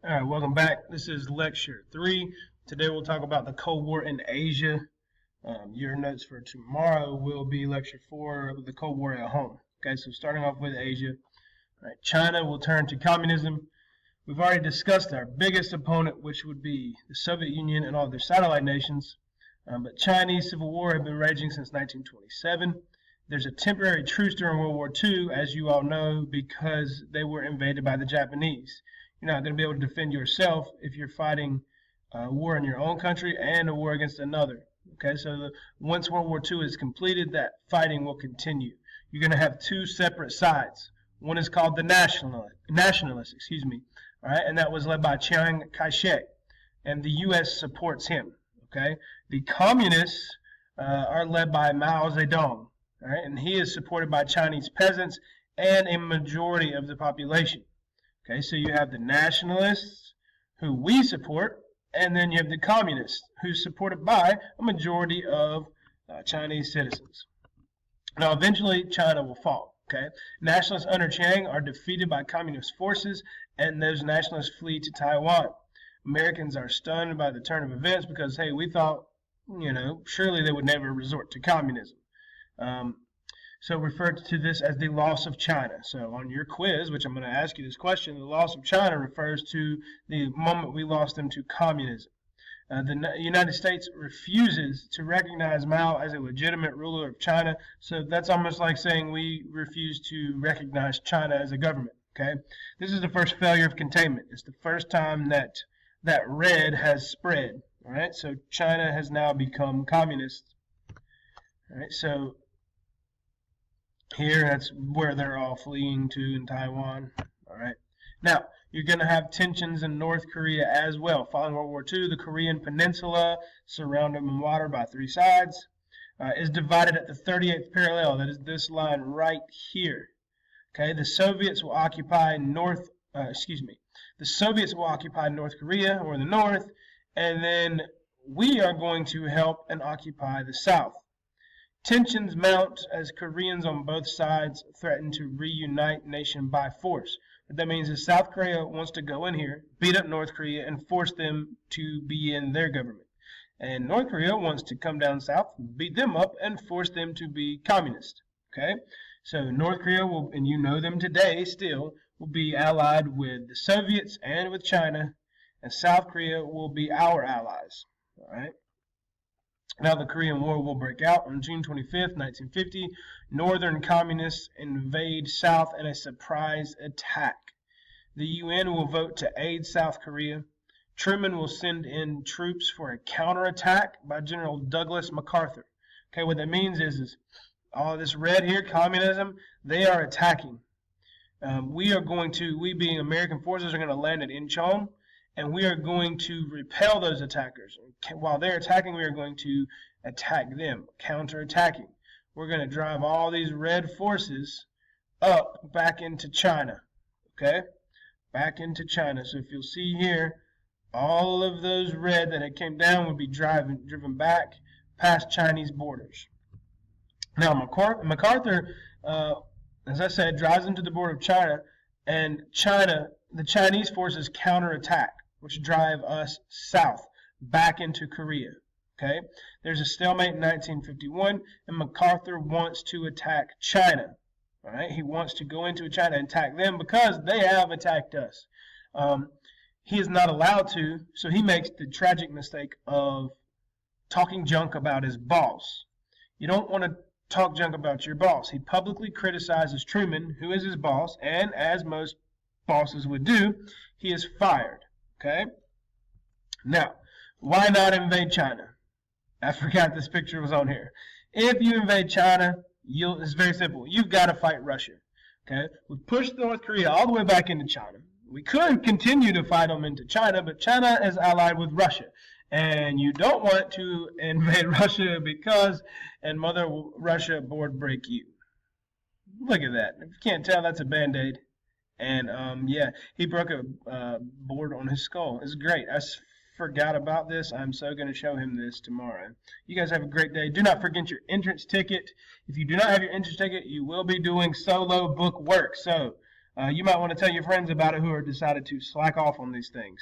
All right, welcome back. This is lecture 3. Today we'll talk about the Cold War in Asia. Your notes for tomorrow will be lecture 4, the Cold War at home. Okay, so starting off with Asia. All right, China will turn to communism. We've already discussed our biggest opponent, which would be the Soviet Union and all their satellite nations. But Chinese Civil War had been raging since 1927. There's a temporary truce during World War II, as you all know, because they were invaded by the Japanese. You're not going to be able to defend yourself if you're fighting a war in your own country and a war against another. Okay, so once World War II is completed, that fighting will continue. You're going to have two separate sides. One is called the nationalists, all right, and that was led by Chiang Kai-shek, and the U.S. supports him. Okay, the communists are led by Mao Zedong, all right, and he is supported by Chinese peasants and a majority of the population. Okay, so you have the nationalists, who we support, and then you have the communists, who's supported by a majority of Chinese citizens. Now, eventually, China will fall. Okay, nationalists under Chiang are defeated by communist forces, and those nationalists flee to Taiwan. Americans are stunned by the turn of events because, hey, we thought, surely they would never resort to communism. So refer to this as the loss of China. So on your quiz, which I'm going to ask you this question, the loss of China refers to the moment we lost them to communism. The United States refuses to recognize Mao as a legitimate ruler of China, so that's almost like saying we refuse to recognize China as a government. Okay, this is the first failure of containment. It's the first time that red has spread. All right, so China has now become communist. All right, so here, that's where they're all fleeing to in Taiwan. All right. Now, you're going to have tensions in North Korea as well. Following World War II, the Korean peninsula, surrounded in water by three sides, is divided at the 38th parallel. That is this line right here. Okay. The Soviets will occupy North Korea, or the north, and then we are going to help and occupy the south. Tensions mount as Koreans on both sides threaten to reunite nation by force. What that means is South Korea wants to go in here, beat up North Korea, and force them to be in their government. And North Korea wants to come down south, beat them up, and force them to be communist. Okay? So North Korea will, and you know them today still, will be allied with the Soviets and with China, and South Korea will be our allies. All right? Now the Korean War will break out on June 25th, 1950. Northern communists invade South in a surprise attack. The UN will vote to aid South Korea. Truman will send in troops for a counterattack by General Douglas MacArthur. Okay, what that means is all this red here, communism, they are attacking. We being American forces are going to land at Incheon, and we are going to repel those attackers. While they're attacking, we are going to attack them, counterattacking. We're going to drive all these red forces up back into China. Okay? Back into China. So if you'll see here, all of those red that had came down would be driven back past Chinese borders. Now, MacArthur, as I said, drives them to the border of China, and the Chinese forces counterattack, which drive us south, back into Korea. Okay? There's a stalemate in 1951, and MacArthur wants to attack China. All right? He wants to go into China and attack them because they have attacked us. He is not allowed to, so he makes the tragic mistake of talking junk about his boss. You don't want to talk junk about your boss. He publicly criticizes Truman, who is his boss, and as most bosses would do, he is fired. Okay? Now, why not invade China? I forgot this picture was on here. If you invade China, it's very simple. You've got to fight Russia. Okay? We pushed North Korea all the way back into China. We could continue to fight them into China, but China is allied with Russia. And you don't want to invade Russia because, and Mother Russia board break you. Look at that. If you can't tell, that's a Band-Aid. And, yeah, he broke a board on his skull. It's great. I forgot about this. I'm so going to show him this tomorrow. You guys have a great day. Do not forget your entrance ticket. If you do not have your entrance ticket, you will be doing solo book work. So You might want to tell your friends about it who are decided to slack off on these things.